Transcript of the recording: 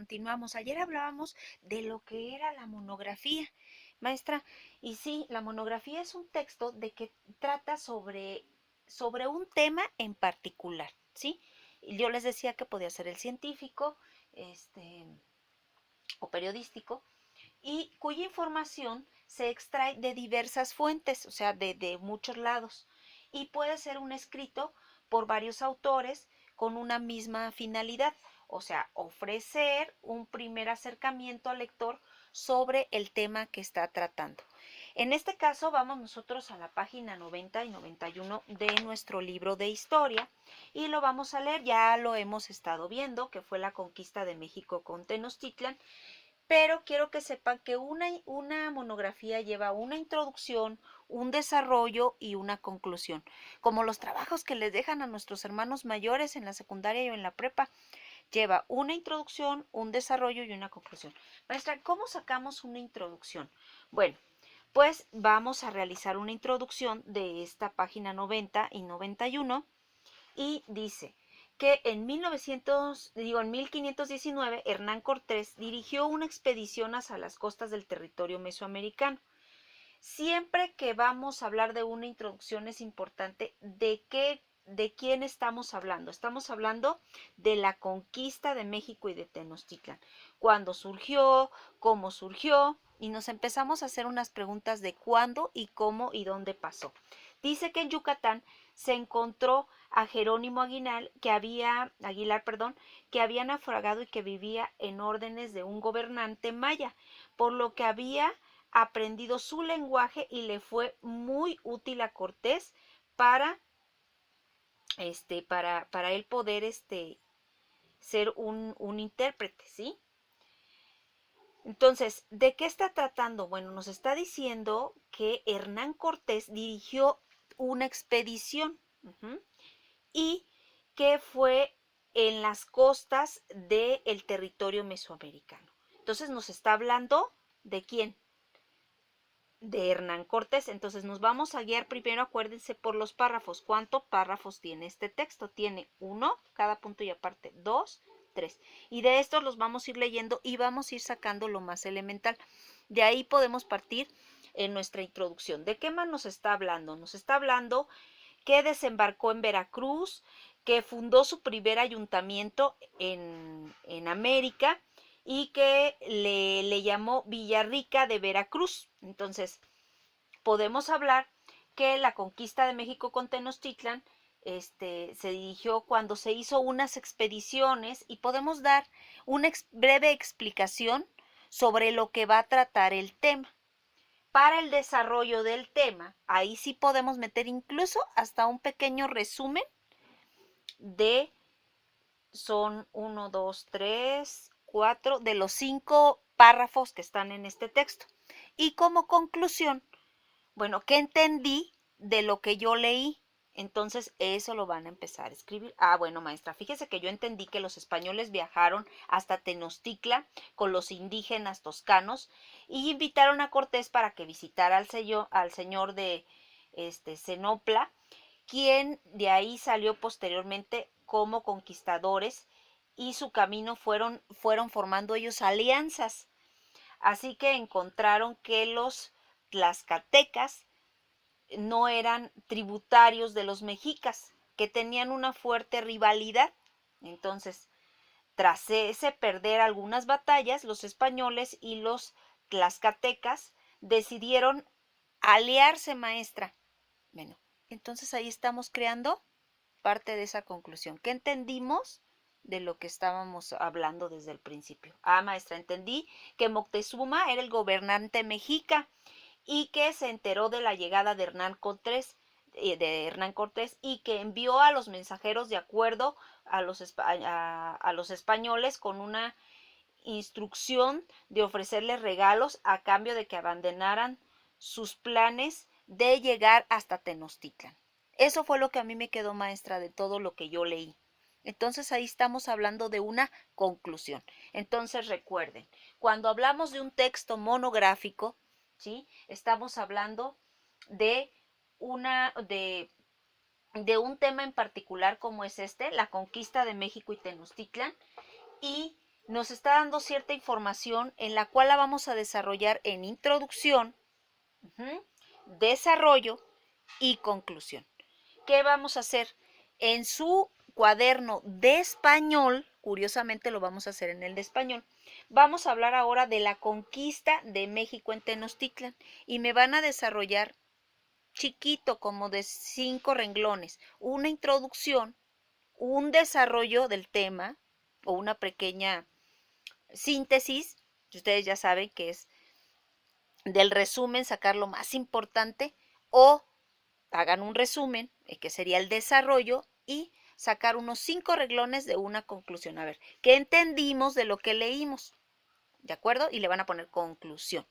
continuamos. Ayer hablábamos de lo que era la monografía, maestra, y sí, la monografía es un texto de que trata sobre un tema en particular, ¿sí? Y yo les decía que podía ser el científico, este, o periodístico, y cuya información se extrae de diversas fuentes, o sea, de muchos lados, y puede ser un escrito por varios autores con una misma finalidad, o sea, ofrecer un primer acercamiento al lector sobre el tema que está tratando. En este caso vamos nosotros a la página 90 y 91 de nuestro libro de historia y lo vamos a leer, ya lo hemos estado viendo, que fue la conquista de México con Tenochtitlan, pero quiero que sepan que una monografía lleva una introducción, un desarrollo y una conclusión, como los trabajos que les dejan a nuestros hermanos mayores en la secundaria o en la prepa. Lleva una introducción, un desarrollo y una conclusión. Maestra, ¿cómo sacamos una introducción? Bueno, pues vamos a realizar una introducción de esta página 90 y 91 y dice que en 1519 Hernán Cortés dirigió una expedición hacia las costas del territorio mesoamericano. Siempre que vamos a hablar de una introducción es importante de quién estamos hablando. Estamos hablando de la conquista de México y de Tenochtitlan. ¿Cuándo surgió? ¿Cómo surgió? Y nos empezamos a hacer unas preguntas de cuándo y cómo y dónde pasó. Dice que en Yucatán se encontró a Jerónimo Aguilar, que había naufragado y que vivía en órdenes de un gobernante maya, por lo que había aprendido su lenguaje y le fue muy útil a Cortés para, para él poder ser un intérprete, ¿sí? Entonces, ¿de qué está tratando? Bueno, nos está diciendo que Hernán Cortés dirigió una expedición y que fue en las costas del territorio mesoamericano. Entonces nos está hablando de quién, de Hernán Cortés. Entonces nos vamos a guiar primero, acuérdense, por los párrafos. ¿Cuántos párrafos tiene este texto? Tiene uno, cada punto y aparte, dos, tres. Y de estos los vamos a ir leyendo y vamos a ir sacando lo más elemental. De ahí podemos partir en nuestra introducción. ¿De qué más nos está hablando? Nos está hablando que desembarcó en Veracruz, que fundó su primer ayuntamiento en América y que le llamó Villarrica de Veracruz. Entonces, podemos hablar que la conquista de México con Tenochtitlan se dirigió cuando se hizo unas expediciones y podemos dar una breve explicación sobre lo que va a tratar el tema. Para el desarrollo del tema, ahí sí podemos meter incluso hasta un pequeño resumen de, son 1, 2, 3, 4, de los 5 párrafos que están en este texto. Y como conclusión, bueno, ¿qué entendí de lo que yo leí? Entonces eso lo van a empezar a escribir. Ah, bueno, maestra, fíjese que yo entendí que los españoles viajaron hasta Tenochtitlan con los indígenas toscanos y invitaron a Cortés para que visitara al señor de Cenopla, quien de ahí salió posteriormente como conquistadores y su camino fueron formando ellos alianzas. Así que encontraron que los tlaxcaltecas no eran tributarios de los mexicas, que tenían una fuerte rivalidad. Entonces, tras ese perder algunas batallas, los españoles y los tlaxcaltecas decidieron aliarse, maestra. Bueno, entonces ahí estamos creando parte de esa conclusión. ¿Qué entendimos de lo que estábamos hablando desde el principio? Ah, maestra, entendí que Moctezuma era el gobernante mexica y que se enteró de la llegada de Hernán Cortés y que envió a los mensajeros de acuerdo a los españoles con una instrucción de ofrecerles regalos a cambio de que abandonaran sus planes de llegar hasta Tenochtitlan. Eso fue lo que a mí me quedó, maestra, de todo lo que yo leí. Entonces ahí estamos hablando de una conclusión. Entonces recuerden, cuando hablamos de un texto monográfico, ¿sí? Estamos hablando de una de un tema en particular como es la conquista de México y Tenochtitlan, y nos está dando cierta información en la cual la vamos a desarrollar en introducción, desarrollo y conclusión. ¿Qué vamos a hacer? En su cuaderno de español, curiosamente lo vamos a hacer en el de español, vamos a hablar ahora de la conquista de México en Tenochtitlan y me van a desarrollar chiquito, como de 5 renglones, una introducción, un desarrollo del tema o una pequeña síntesis, ustedes ya saben que es del resumen sacar lo más importante, o hagan un resumen, que sería el desarrollo, y sacar unos 5 renglones de una conclusión. A ver, ¿qué entendimos de lo que leímos? ¿De acuerdo? Y le van a poner conclusión.